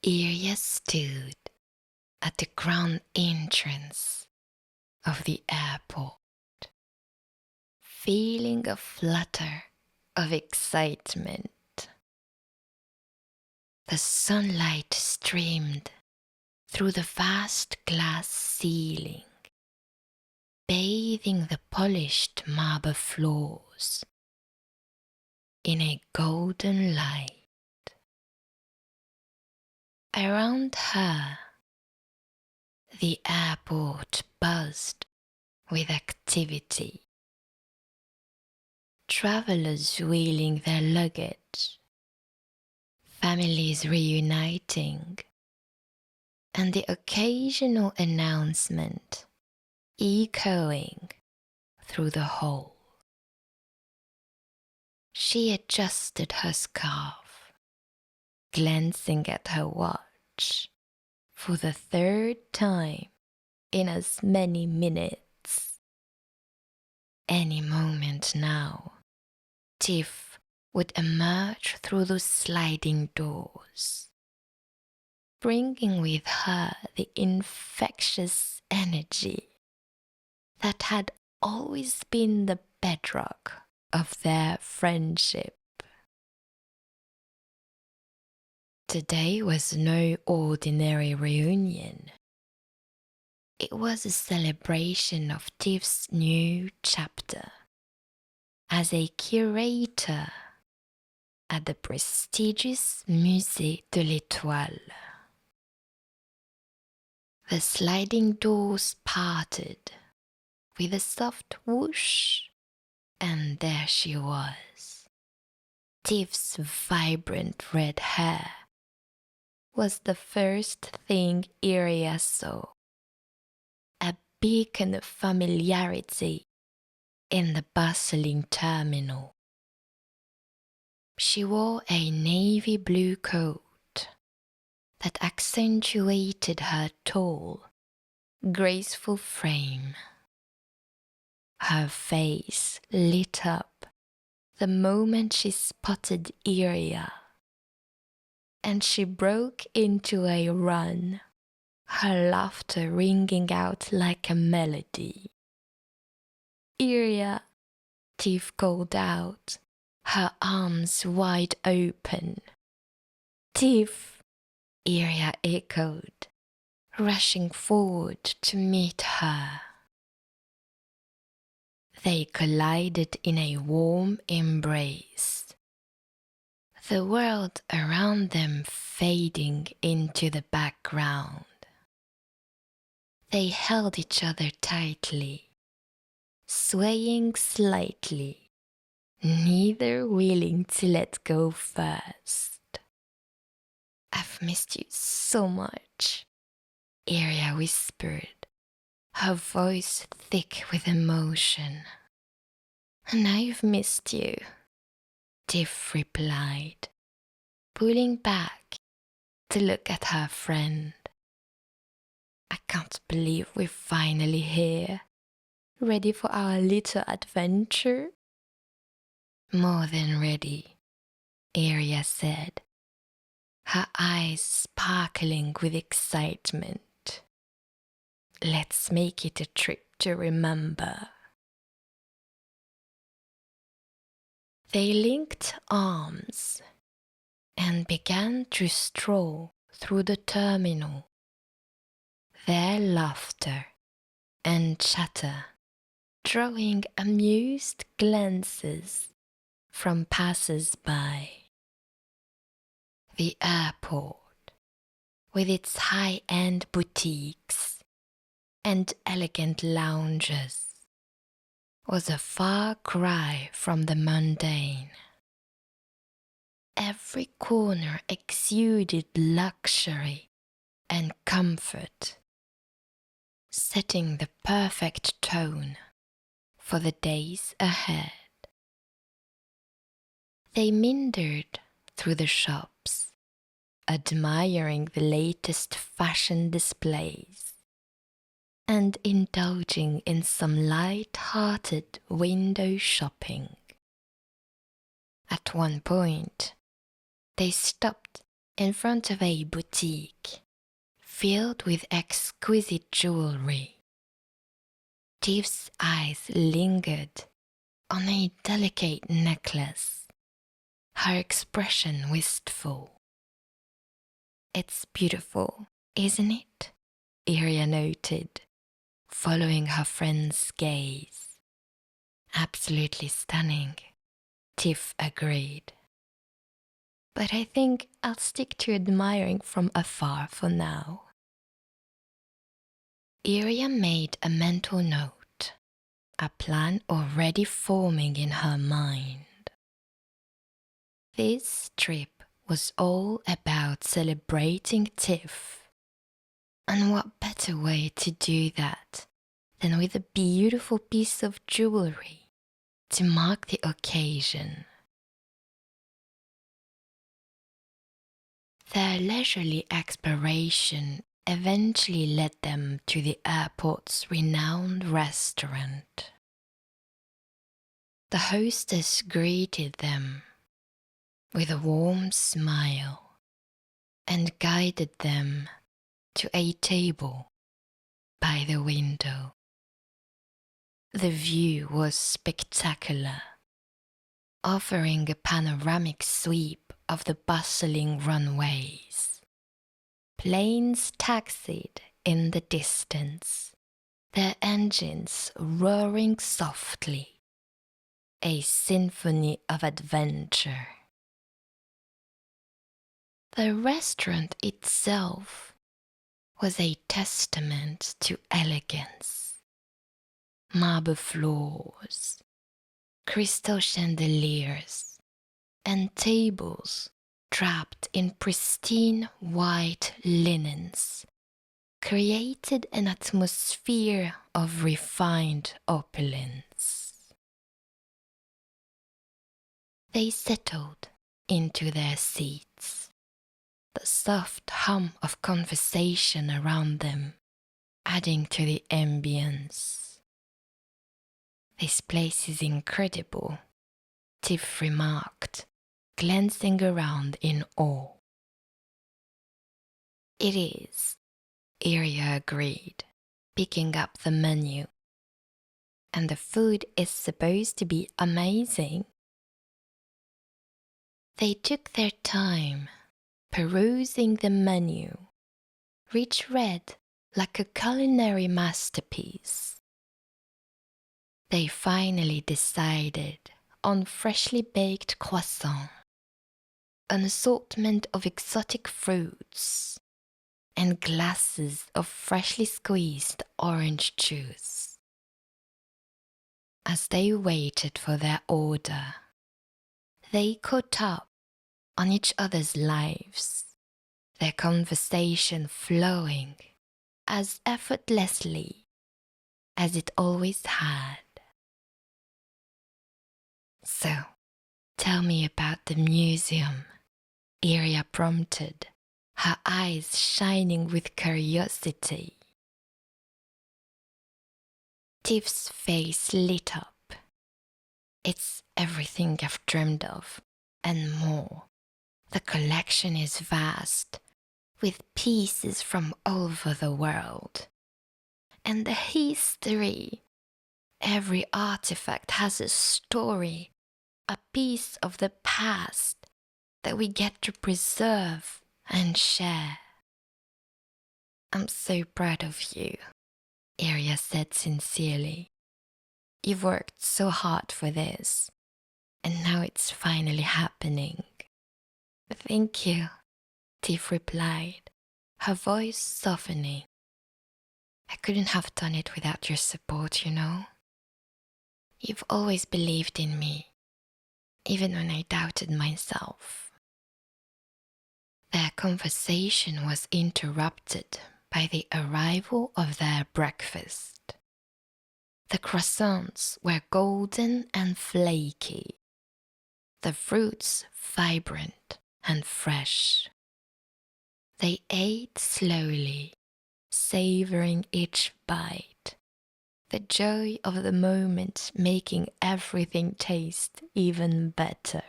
Yria stood at the grand entrance of the airport, feeling a flutter of excitement. The sunlight streamed through the vast glass ceiling, bathing the polished marble floors in a golden light. Around her, the airport buzzed with activity. Travelers wheeling their luggage, families reuniting, and the occasional announcement echoing through the hall. She adjusted her scarf, glancing at her watch for the third time in as many minutes. Any moment now, Typh would emerge through those sliding doors, bringing with her the infectious energy that had always been the bedrock of their friendship. Today was no ordinary reunion. It was a celebration of Typh's new chapter as a curator at the prestigious Musée de l'Étoile. The sliding doors parted with a soft whoosh, and there she was. Typh's vibrant red hair was the first thing Yria saw, a beacon of familiarity in the bustling terminal. She wore a navy blue coat that accentuated her tall, graceful frame. Her face lit up the moment she spotted Yria, and she broke into a run, her laughter ringing out like a melody. "Yria," Typh called out, her arms wide open. "Typh," Yria echoed, rushing forward to meet her. They collided in a warm embrace, the world around them fading into the background. They held each other tightly, swaying slightly, neither willing to let go first. "I've missed you so much," Yria whispered, her voice thick with emotion. "And I've missed you," Typh replied, pulling back to look at her friend. "I can't believe we're finally here, ready for our little adventure." "More than ready," Yria said, her eyes sparkling with excitement. "Let's make it a trip to remember." They linked arms and began to stroll through the terminal, their laughter and chatter drawing amused glances from passers-by. The airport, with its high-end boutiques and elegant lounges, was a far cry from the mundane. Every corner exuded luxury and comfort, setting the perfect tone for the days ahead. They meandered through the shops, admiring the latest fashion displays and indulging in some light-hearted window shopping. At one point, they stopped in front of a boutique filled with exquisite jewelry. Typh's eyes lingered on a delicate necklace, her expression wistful. "It's beautiful, isn't it?" Yria noted, following her friend's gaze. "Absolutely stunning," Typh agreed. "But I think I'll stick to admiring from afar for now." Yria made a mental note, a plan already forming in her mind. This trip was all about celebrating Typh. And what better way to do that than with a beautiful piece of jewelry to mark the occasion? Their leisurely exploration eventually led them to the airport's renowned restaurant. The hostess greeted them with a warm smile and guided them to a table by the window. The view was spectacular, offering a panoramic sweep of the bustling runways. Planes taxied in the distance, their engines roaring softly, a symphony of adventure. The restaurant itself was a testament to elegance. Marble floors, crystal chandeliers, and tables draped in pristine white linens created an atmosphere of refined opulence. They settled into their seats, the soft hum of conversation around them adding to the ambience. "This place is incredible," Typh remarked, glancing around in awe. "It is," Yria agreed, picking up the menu. "And the food is supposed to be amazing." They took their time, perusing the menu, which read like a culinary masterpiece. They finally decided on freshly baked croissants, an assortment of exotic fruits, and glasses of freshly squeezed orange juice. As they waited for their order, they caught up on each other's lives, their conversation flowing as effortlessly as it always had. "So, tell me about the museum," Yria prompted, her eyes shining with curiosity. Typh's face lit up. "It's everything I've dreamed of, and more. The collection is vast, with pieces from all over the world. And the history. Every artifact has a story, a piece of the past that we get to preserve and share." "I'm so proud of you," Yria said sincerely. "You've worked so hard for this, and now it's finally happening." "Thank you," Typh replied, her voice softening. "I couldn't have done it without your support, you know. You've always believed in me, even when I doubted myself." Their conversation was interrupted by the arrival of their breakfast. The croissants were golden and flaky, the fruits vibrant and fresh. They ate slowly, savoring each bite, the joy of the moment making everything taste even better.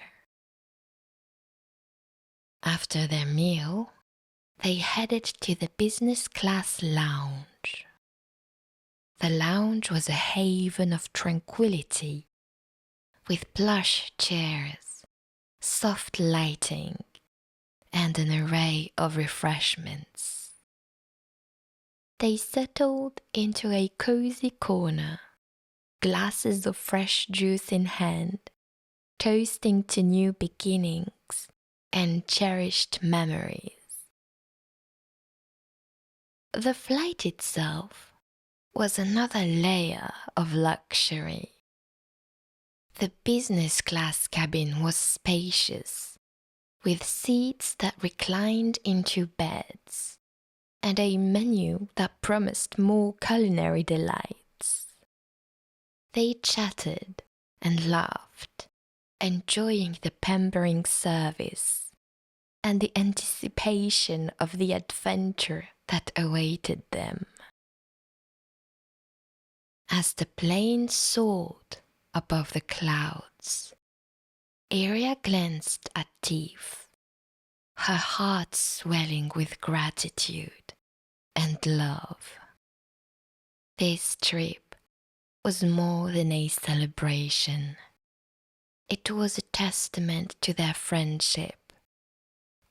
After their meal, they headed to the business class lounge. The lounge was a haven of tranquility, with plush chairs, soft lighting, and an array of refreshments. They settled into a cozy corner, glasses of fresh juice in hand, toasting to new beginnings and cherished memories. The flight itself was another layer of luxury. The business class cabin was spacious, with seats that reclined into beds, and a menu that promised more culinary delights. They chatted and laughed, enjoying the pampering service and the anticipation of the adventure that awaited them. As the plane soared above the clouds, Yria glanced at Typh, her heart swelling with gratitude and love. This trip was more than a celebration. It was a testament to their friendship,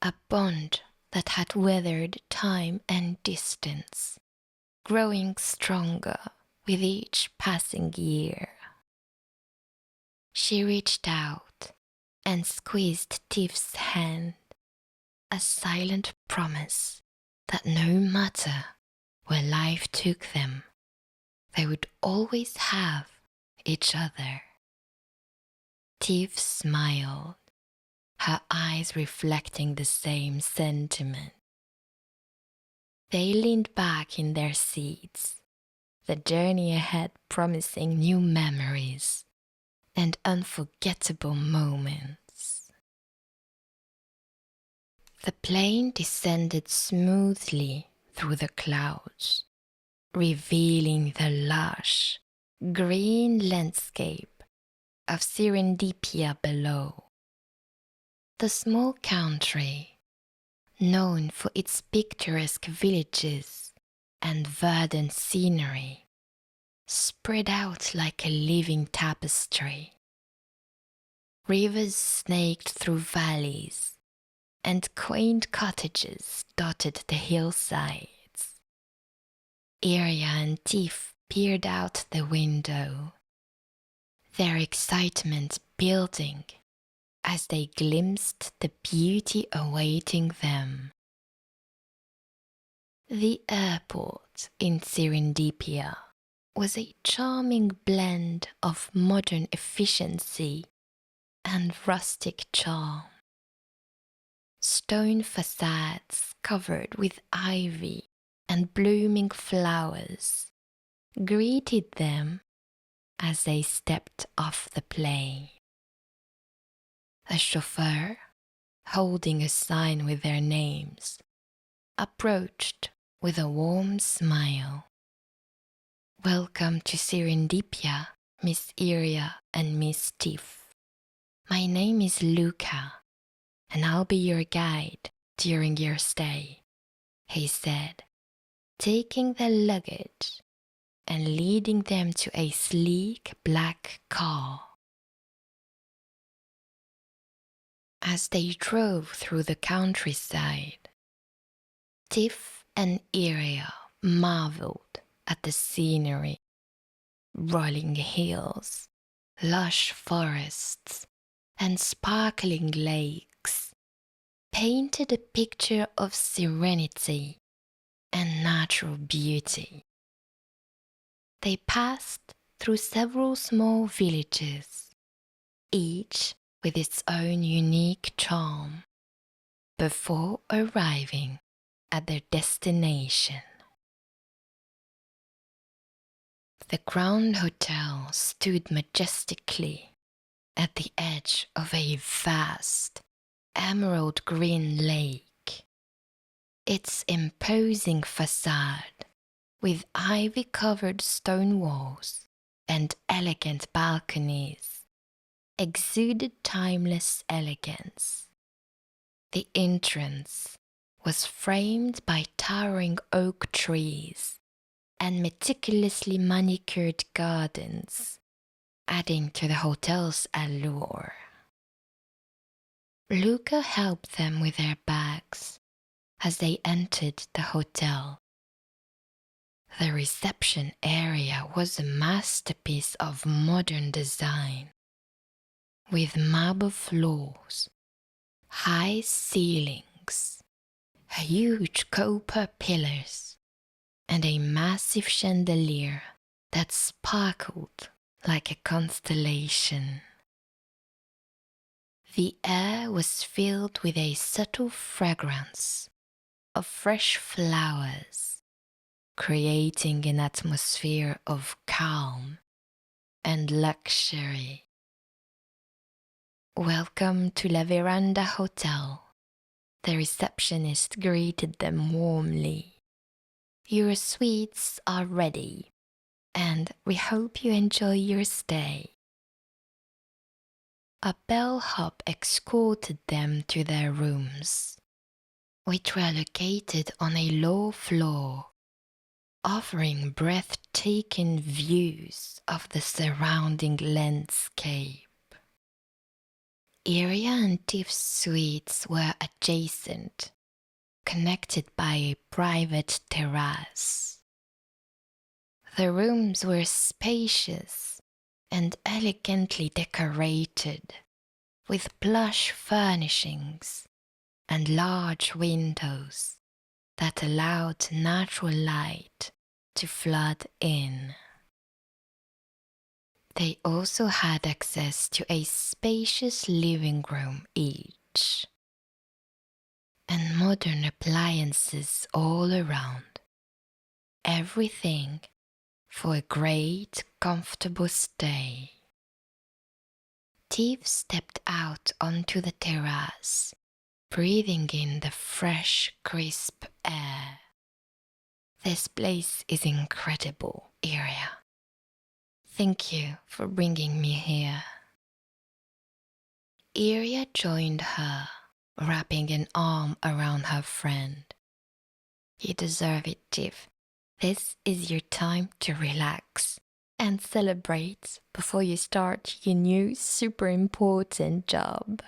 a bond that had weathered time and distance, growing stronger with each passing year. She reached out and squeezed Typh's hand, a silent promise that no matter where life took them, they would always have each other. Typh smiled, her eyes reflecting the same sentiment. They leaned back in their seats, the journey ahead promising new memories and unforgettable moments. The plane descended smoothly through the clouds, revealing the lush, green landscape of Serendipia below. The small country, known for its picturesque villages and verdant scenery, spread out like a living tapestry. Rivers snaked through valleys, and quaint cottages dotted the hillsides. Yria and Typh peered out the window, their excitement building as they glimpsed the beauty awaiting them. The airport in Serendipia was a charming blend of modern efficiency and rustic charm. Stone facades covered with ivy and blooming flowers greeted them as they stepped off the plane. A chauffeur, holding a sign with their names, approached with a warm smile. "Welcome to Serendipia, Miss Yria and Miss Typh. My name is Luca, and I'll be your guide during your stay," he said, taking their luggage and leading them to a sleek black car. As they drove through the countryside, Typh and Yria marveled at the scenery. Rolling hills, lush forests, and sparkling lakes painted a picture of serenity and natural beauty. They passed through several small villages, each with its own unique charm, before arriving at their destination. The Veranda Hotel stood majestically at the edge of a vast, emerald green lake. Its imposing facade, with ivy-covered stone walls and elegant balconies, exuded timeless elegance. The entrance was framed by towering oak trees and meticulously manicured gardens, adding to the hotel's allure. Luca helped them with their bags as they entered the hotel. The reception area was a masterpiece of modern design, with marble floors, high ceilings, huge copper pillars, and a massive chandelier that sparkled like a constellation. The air was filled with a subtle fragrance of fresh flowers, creating an atmosphere of calm and luxury. "Welcome to La Veranda Hotel," the receptionist greeted them warmly. "Your suites are ready, and we hope you enjoy your stay." A bellhop escorted them to their rooms, which were located on a low floor, offering breathtaking views of the surrounding landscape. Yria and Typh's suites were adjacent, connected by a private terrace. The rooms were spacious and elegantly decorated, with plush furnishings and large windows that allowed natural light to flood in. They also had access to a spacious living room each, and modern appliances all around. Everything for a great, comfortable stay. Typh stepped out onto the terrace, breathing in the fresh, crisp air. "This place is incredible, Yria. Thank you for bringing me here." Yria joined her, wrapping an arm around her friend. "You deserve it, Typh. This is your time to relax and celebrate before you start your new super important job."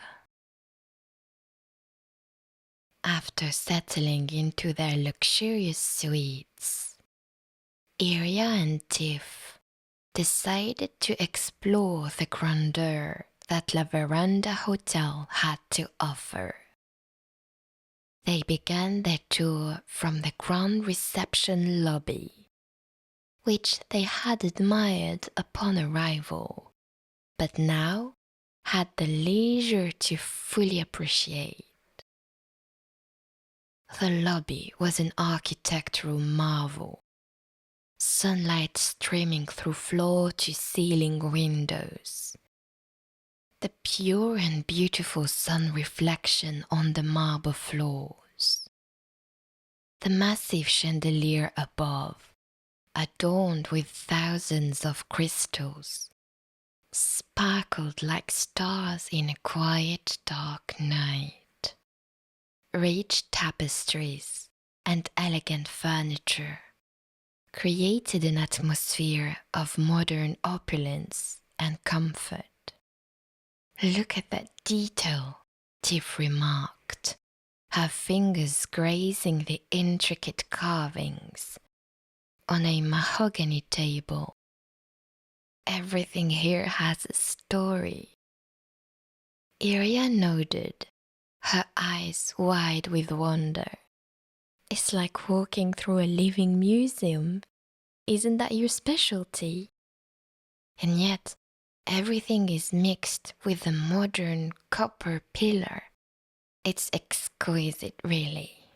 After settling into their luxurious suites, Yria and Typh decided to explore the grandeur that La Veranda Hotel had to offer. They began their tour from the grand reception lobby, which they had admired upon arrival, but now had the leisure to fully appreciate. The lobby was an architectural marvel, sunlight streaming through floor-to-ceiling windows, the pure and beautiful sun reflection on the marble floors, the massive chandelier above, adorned with thousands of crystals, sparkled like stars in a quiet, dark night. Rich tapestries and elegant furniture created an atmosphere of modern opulence and comfort. "Look at that detail," Typh remarked, her fingers grazing the intricate carvings on a mahogany table. "Everything here has a story." Yria nodded, her eyes wide with wonder. "It's like walking through a living museum. Isn't that your specialty? And yet, everything is mixed with the modern copper pillar. It's exquisite, really."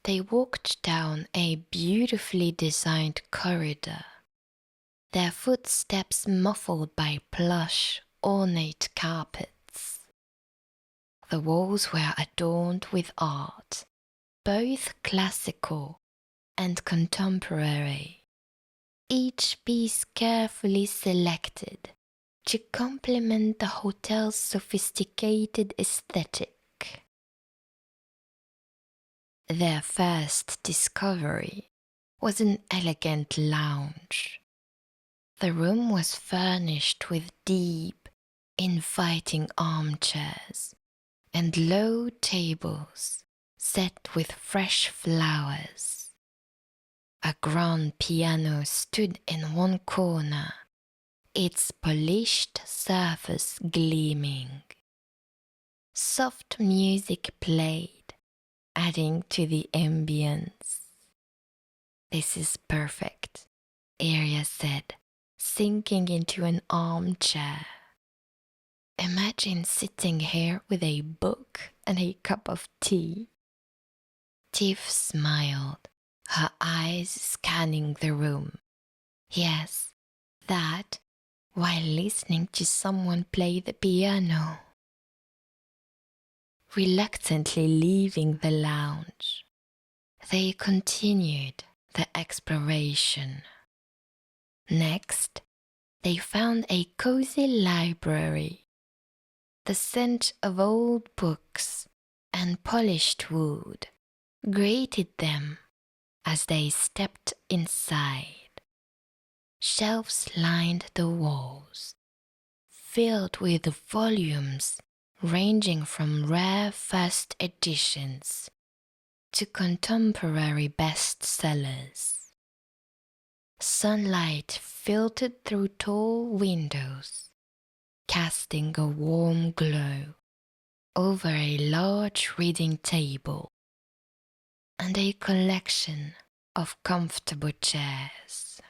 They walked down a beautifully designed corridor, their footsteps muffled by plush, ornate carpets. The walls were adorned with art, both classical and contemporary, each piece carefully selected to complement the hotel's sophisticated aesthetic. Their first discovery was an elegant lounge. The room was furnished with deep, inviting armchairs and low tables set with fresh flowers. A grand piano stood in one corner, its polished surface gleaming. Soft music played, adding to the ambience. "This is perfect," Yria said, sinking into an armchair. "Imagine sitting here with a book and a cup of tea." Typh smiled, her eyes scanning the room. Yes, that, while listening to someone play the piano. Reluctantly leaving the lounge, they continued the exploration. Next, they found a cozy library. The scent of old books and polished wood greeted them as they stepped inside. Shelves lined the walls, filled with volumes ranging from rare first editions to contemporary bestsellers. Sunlight filtered through tall windows, casting a warm glow over a large reading table and a collection of comfortable chairs.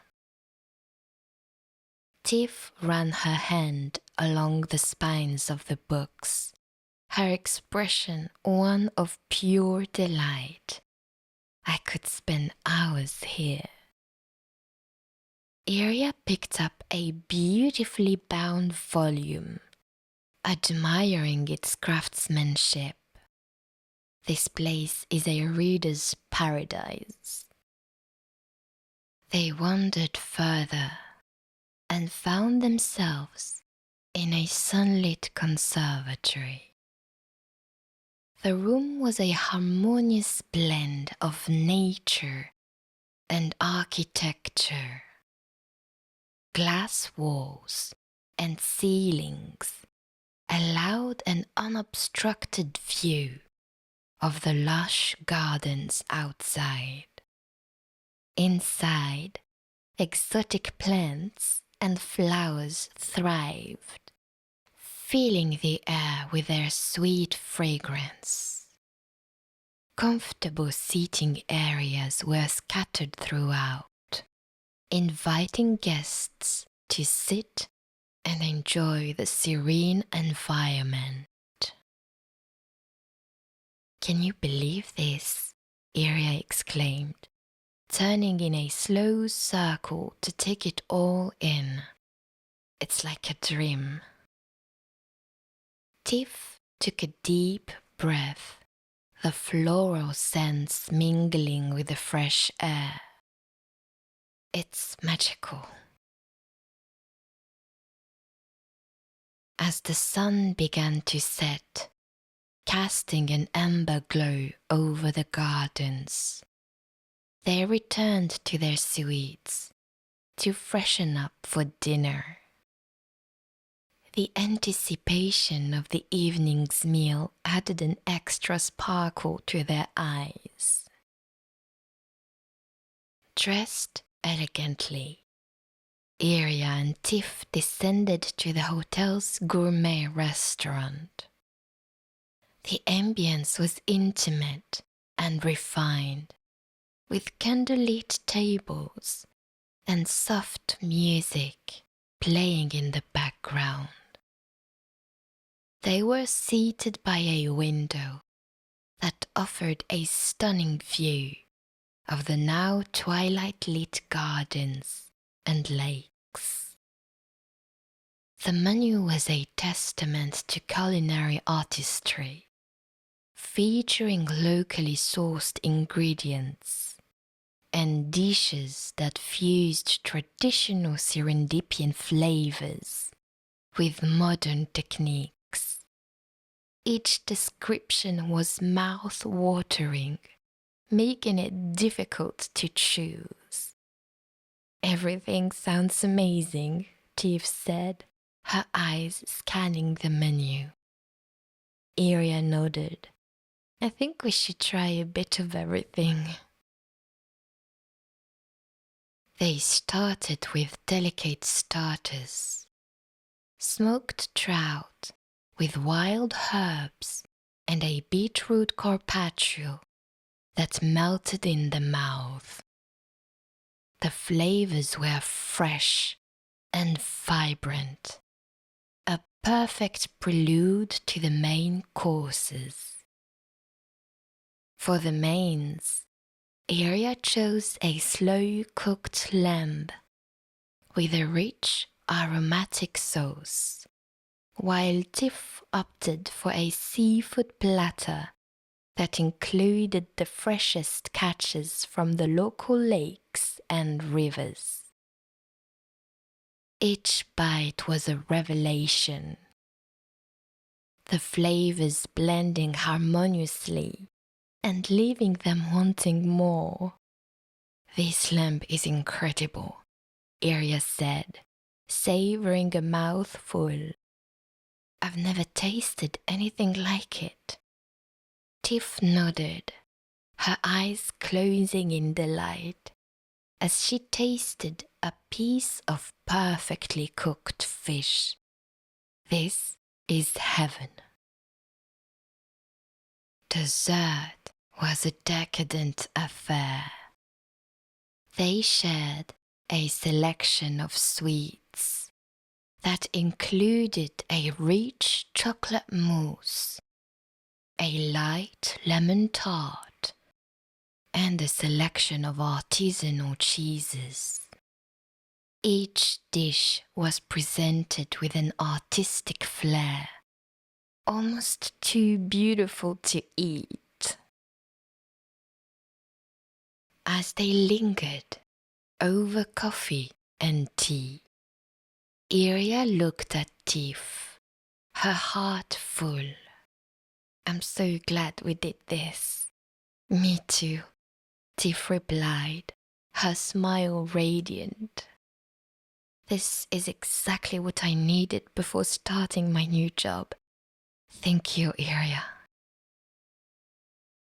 Typh ran her hand along the spines of the books, her expression one of pure delight. "I could spend hours here." Yria picked up a beautifully bound volume, admiring its craftsmanship. "This place is a reader's paradise." They wandered further and found themselves in a sunlit conservatory. The room was a harmonious blend of nature and architecture. Glass walls and ceilings allowed an unobstructed view of the lush gardens outside. Inside, exotic plants and flowers thrived, filling the air with their sweet fragrance. Comfortable seating areas were scattered throughout, inviting guests to sit and enjoy the serene environment. "Can you believe this?" Yria exclaimed, turning in a slow circle to take it all in. "It's like a dream." Typh took a deep breath, the floral scents mingling with the fresh air. "It's magical." As the sun began to set, casting an amber glow over the gardens, they returned to their suites to freshen up for dinner. The anticipation of the evening's meal added an extra sparkle to their eyes. Dressed elegantly, Yria and Typh descended to the hotel's gourmet restaurant. The ambience was intimate and refined, with candlelit tables and soft music playing in the background. They were seated by a window that offered a stunning view of the now twilight-lit gardens and lakes. The menu was a testament to culinary artistry, featuring locally sourced ingredients and dishes that fused traditional Serendipian flavors with modern techniques. Each description was mouth-watering, making it difficult to choose. Everything sounds amazing, Typh said, her eyes scanning the menu. Yria nodded. I think we should try a bit of everything. They started with delicate starters. Smoked trout with wild herbs and a beetroot carpaccio that melted in the mouth. The flavors were fresh and vibrant, a perfect prelude to the main courses. For the mains, Yria chose a slow-cooked lamb with a rich, aromatic sauce, while Typh opted for a seafood platter that included the freshest catches from the local lakes and rivers. Each bite was a revelation, the flavors blending harmoniously and leaving them wanting more. This lamb is incredible, Yria said, savoring a mouthful. I've never tasted anything like it. Typh nodded, her eyes closing in delight, as she tasted a piece of perfectly cooked fish. This is heaven. Dessert was a decadent affair. They shared a selection of sweets that included a rich chocolate mousse, a light lemon tart, and a selection of artisanal cheeses. Each dish was presented with an artistic flair, almost too beautiful to eat. As they lingered over coffee and tea, Yria looked at Typh, her heart full. I'm so glad we did this. Me too, Typh replied, her smile radiant. This is exactly what I needed before starting my new job. Thank you, Yria.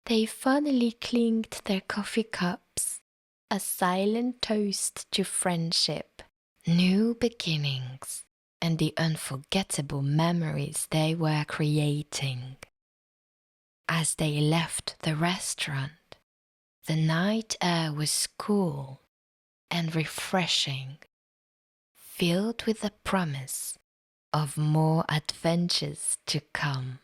They finally clinked their coffee cups, a silent toast to friendship, new beginnings, and the unforgettable memories they were creating. As they left the restaurant, the night air was cool and refreshing, filled with the promise of more adventures to come.